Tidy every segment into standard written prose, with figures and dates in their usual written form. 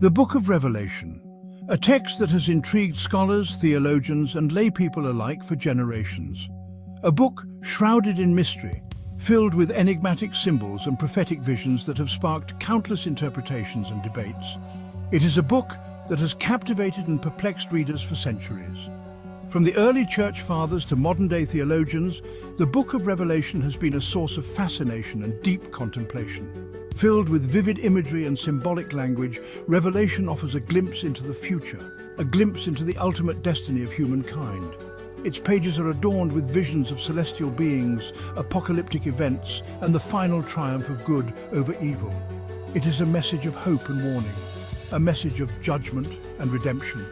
The Book of Revelation, a text that has intrigued scholars, theologians, and lay people alike for generations. A book shrouded in mystery, filled with enigmatic symbols and prophetic visions that have sparked countless interpretations and debates. It is a book that has captivated and perplexed readers for centuries. From the early church fathers to modern-day theologians, the Book of Revelation has been a source of fascination and deep contemplation. Filled with vivid imagery and symbolic language, Revelation offers a glimpse into the future, a glimpse into the ultimate destiny of humankind. Its pages are adorned with visions of celestial beings, apocalyptic events, and the final triumph of good over evil. It is a message of hope and warning, a message of judgment and redemption.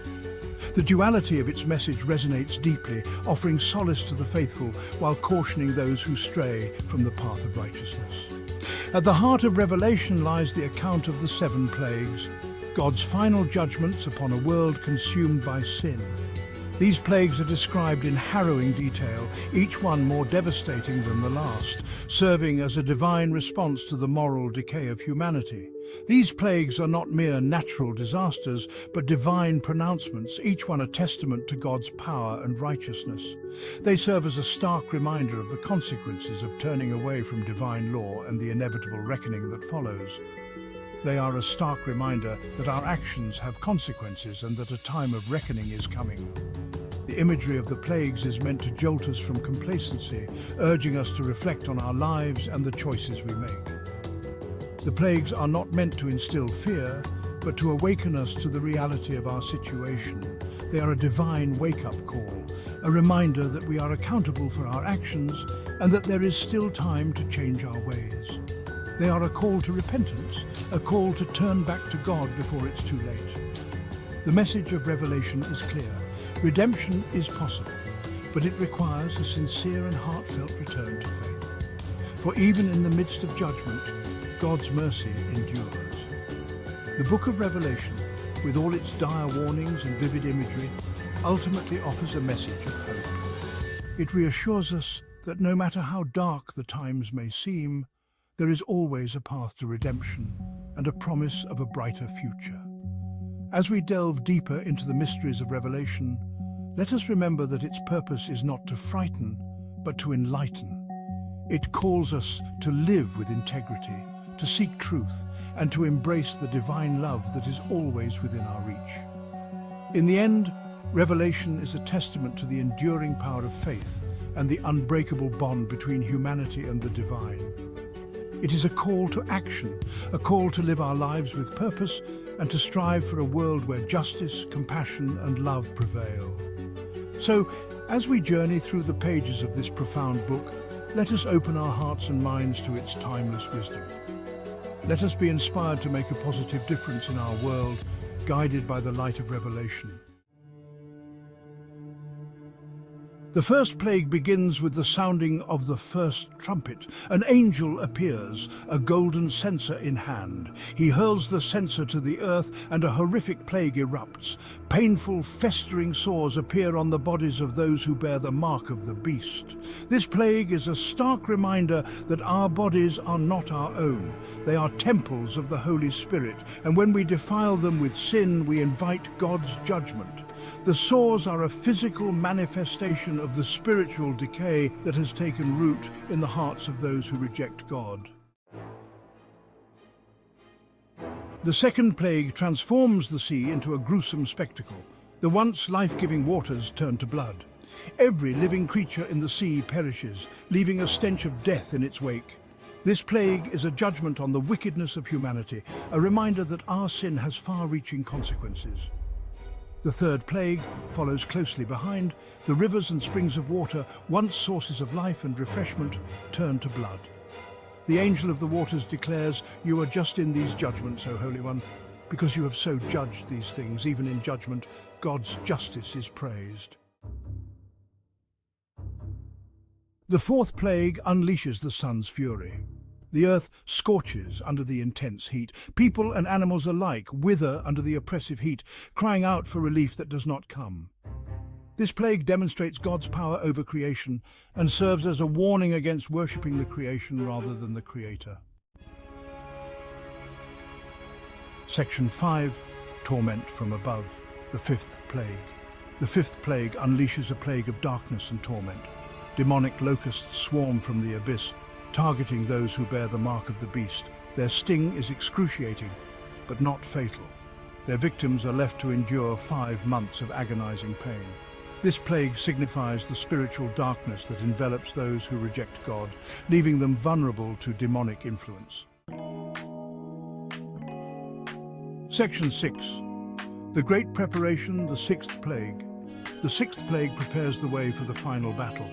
The duality of its message resonates deeply, offering solace to the faithful while cautioning those who stray from the path of righteousness. At the heart of Revelation lies the account of the 7 plagues, God's final judgments upon a world consumed by sin. These plagues are described in harrowing detail, each one more devastating than the last, serving as a divine response to the moral decay of humanity. These plagues are not mere natural disasters, but divine pronouncements, each one a testament to God's power and righteousness. They serve as a stark reminder of the consequences of turning away from divine law and the inevitable reckoning that follows. They are a stark reminder that our actions have consequences and that a time of reckoning is coming. The imagery of the plagues is meant to jolt us from complacency, urging us to reflect on our lives and the choices we make. The plagues are not meant to instill fear, but to awaken us to the reality of our situation. They are a divine wake-up call, a reminder that we are accountable for our actions and that there is still time to change our ways. They are a call to repentance, a call to turn back to God before it's too late. The message of Revelation is clear. Redemption is possible, but it requires a sincere and heartfelt return to faith. For even in the midst of judgment, God's mercy endures. The Book of Revelation, with all its dire warnings and vivid imagery, ultimately offers a message of hope. It reassures us that no matter how dark the times may seem, there is always a path to redemption and a promise of a brighter future. As we delve deeper into the mysteries of Revelation, let us remember that its purpose is not to frighten, but to enlighten. It calls us to live with integrity, to seek truth, and to embrace the divine love that is always within our reach. In the end, Revelation is a testament to the enduring power of faith and the unbreakable bond between humanity and the divine. It is a call to action, a call to live our lives with purpose and to strive for a world where justice, compassion, and love prevail. So, as we journey through the pages of this profound book, let us open our hearts and minds to its timeless wisdom. Let us be inspired to make a positive difference in our world, guided by the light of Revelation. The first plague begins with the sounding of the first trumpet. An angel appears, a golden censer in hand. He hurls the censer to the earth and a horrific plague erupts. Painful, festering sores appear on the bodies of those who bear the mark of the beast. This plague is a stark reminder that our bodies are not our own. They are temples of the Holy Spirit, and when we defile them with sin, we invite God's judgment. The sores are a physical manifestation of the spiritual decay that has taken root in the hearts of those who reject God. The second plague transforms the sea into a gruesome spectacle. The once life-giving waters turn to blood. Every living creature in the sea perishes, leaving a stench of death in its wake. This plague is a judgment on the wickedness of humanity, a reminder that our sin has far-reaching consequences. The third plague follows closely behind. The rivers and springs of water, once sources of life and refreshment, turn to blood. The angel of the waters declares, "You are just in these judgments, O Holy One, because you have so judged these things. Even in judgment, God's justice is praised." The fourth plague unleashes the sun's fury. The earth scorches under the intense heat. People and animals alike wither under the oppressive heat, crying out for relief that does not come. This plague demonstrates God's power over creation and serves as a warning against worshipping the creation rather than the Creator. Section 5. torment from above, the fifth plague. The fifth plague unleashes a plague of darkness and torment. Demonic locusts swarm from the abyss, targeting those who bear the mark of the beast. Their sting is excruciating, but not fatal. Their victims are left to endure 5 months of agonizing pain. This plague signifies the spiritual darkness that envelops those who reject God, leaving them vulnerable to demonic influence. Section 6. The Great Preparation, the Sixth Plague. The sixth plague prepares the way for the final battle.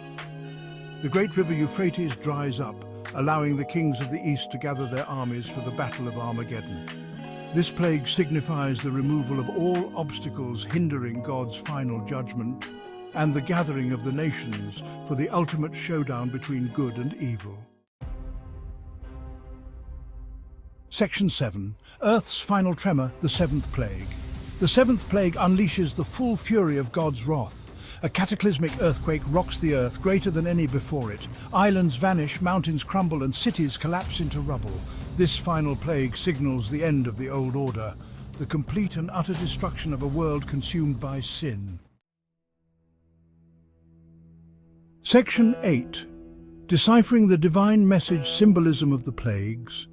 The great river Euphrates dries up, allowing the kings of the east to gather their armies for the Battle of Armageddon. This plague signifies the removal of all obstacles hindering God's final judgment and the gathering of the nations for the ultimate showdown between good and evil. Section 7. Earth's final tremor, the seventh plague. The seventh plague unleashes the full fury of God's wrath. A cataclysmic earthquake rocks the earth, greater than any before it. Islands vanish, mountains crumble, and cities collapse into rubble. This final plague signals the end of the old order, the complete and utter destruction of a world consumed by sin. Section 8. Deciphering the divine message symbolism of the plagues.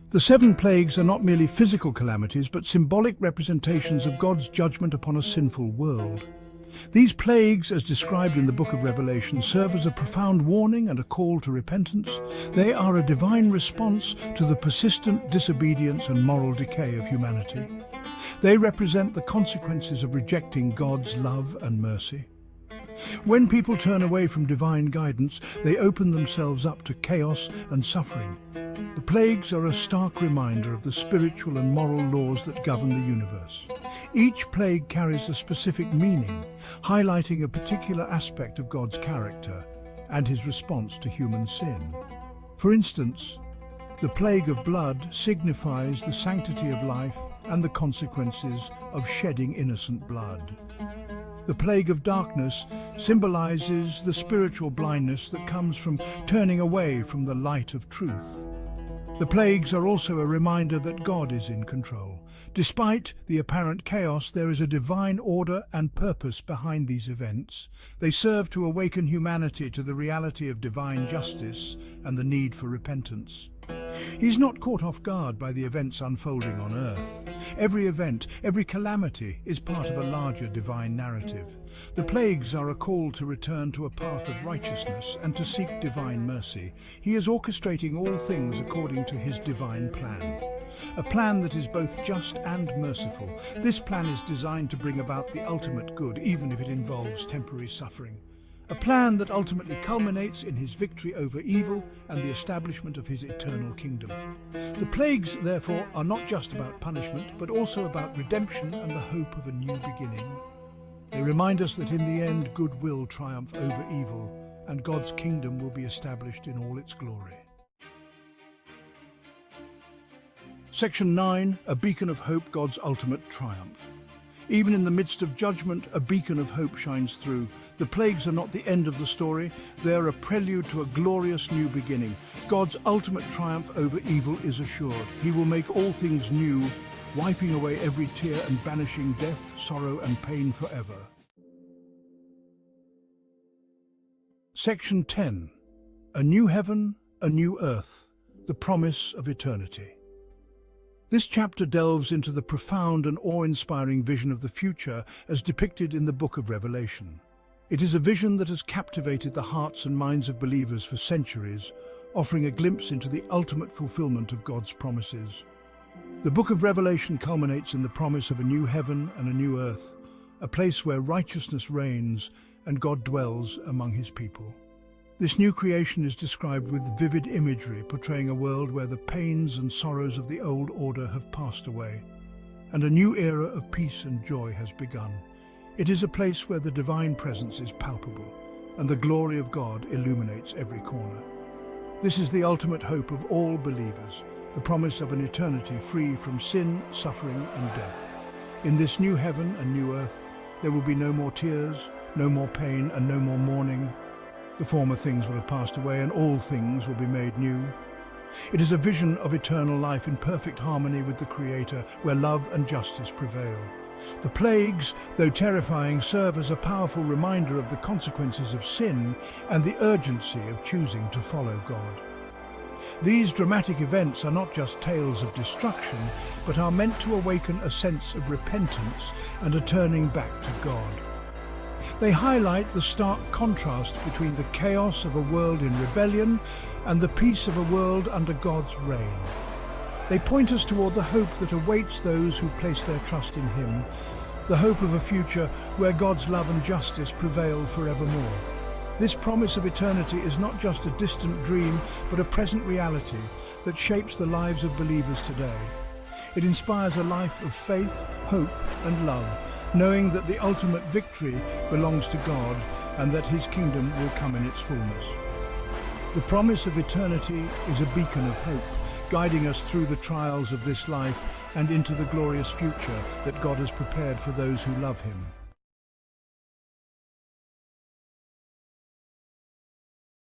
The 7 plagues are not merely physical calamities, but symbolic representations of God's judgment upon a sinful world. These plagues, as described in the book of Revelation, serve as a profound warning and a call to repentance. They are a divine response to the persistent disobedience and moral decay of humanity. They represent the consequences of rejecting God's love and mercy. When people turn away from divine guidance, they open themselves up to chaos and suffering. The plagues are a stark reminder of the spiritual and moral laws that govern the universe. Each plague carries a specific meaning, highlighting a particular aspect of God's character and his response to human sin. For instance, the plague of blood signifies the sanctity of life and the consequences of shedding innocent blood. The plague of darkness symbolizes the spiritual blindness that comes from turning away from the light of truth. The plagues are also a reminder that God is in control. Despite the apparent chaos, there is a divine order and purpose behind these events. They serve to awaken humanity to the reality of divine justice and the need for repentance. He's not caught off guard by the events unfolding on earth. Every event, every calamity is part of a larger divine narrative. The plagues are a call to return to a path of righteousness and to seek divine mercy. He is orchestrating all things according to his divine plan. A plan that is both just and merciful. This plan is designed to bring about the ultimate good, even if it involves temporary suffering. A plan that ultimately culminates in his victory over evil and the establishment of his eternal kingdom. The plagues, therefore, are not just about punishment, but also about redemption and the hope of a new beginning. They remind us that in the end, good will triumph over evil, and God's kingdom will be established in all its glory. Section 9. A beacon of hope, God's ultimate triumph. Even in the midst of judgment, a beacon of hope shines through. The plagues are not the end of the story. They are a prelude to a glorious new beginning. God's ultimate triumph over evil is assured. He will make all things new, wiping away every tear and banishing death, sorrow, and pain forever. Section 10. A new heaven, a new earth, the promise of eternity. This chapter delves into the profound and awe-inspiring vision of the future as depicted in the book of Revelation. It is a vision that has captivated the hearts and minds of believers for centuries, offering a glimpse into the ultimate fulfillment of God's promises. The book of Revelation culminates in the promise of a new heaven and a new earth, a place where righteousness reigns and God dwells among his people. This new creation is described with vivid imagery, portraying a world where the pains and sorrows of the old order have passed away, and a new era of peace and joy has begun. It is a place where the divine presence is palpable, and the glory of God illuminates every corner. This is the ultimate hope of all believers, the promise of an eternity free from sin, suffering, and death. In this new heaven and new earth, there will be no more tears, no more pain, and no more mourning. The former things will have passed away, and all things will be made new. It is a vision of eternal life in perfect harmony with the Creator, where love and justice prevail. The plagues, though terrifying, serve as a powerful reminder of the consequences of sin and the urgency of choosing to follow God. These dramatic events are not just tales of destruction, but are meant to awaken a sense of repentance and a turning back to God. They highlight the stark contrast between the chaos of a world in rebellion and the peace of a world under God's reign. They point us toward the hope that awaits those who place their trust in Him, the hope of a future where God's love and justice prevail forevermore. This promise of eternity is not just a distant dream, but a present reality that shapes the lives of believers today. It inspires a life of faith, hope, and love, knowing that the ultimate victory belongs to God and that His kingdom will come in its fullness. The promise of eternity is a beacon of hope, guiding us through the trials of this life and into the glorious future that God has prepared for those who love Him.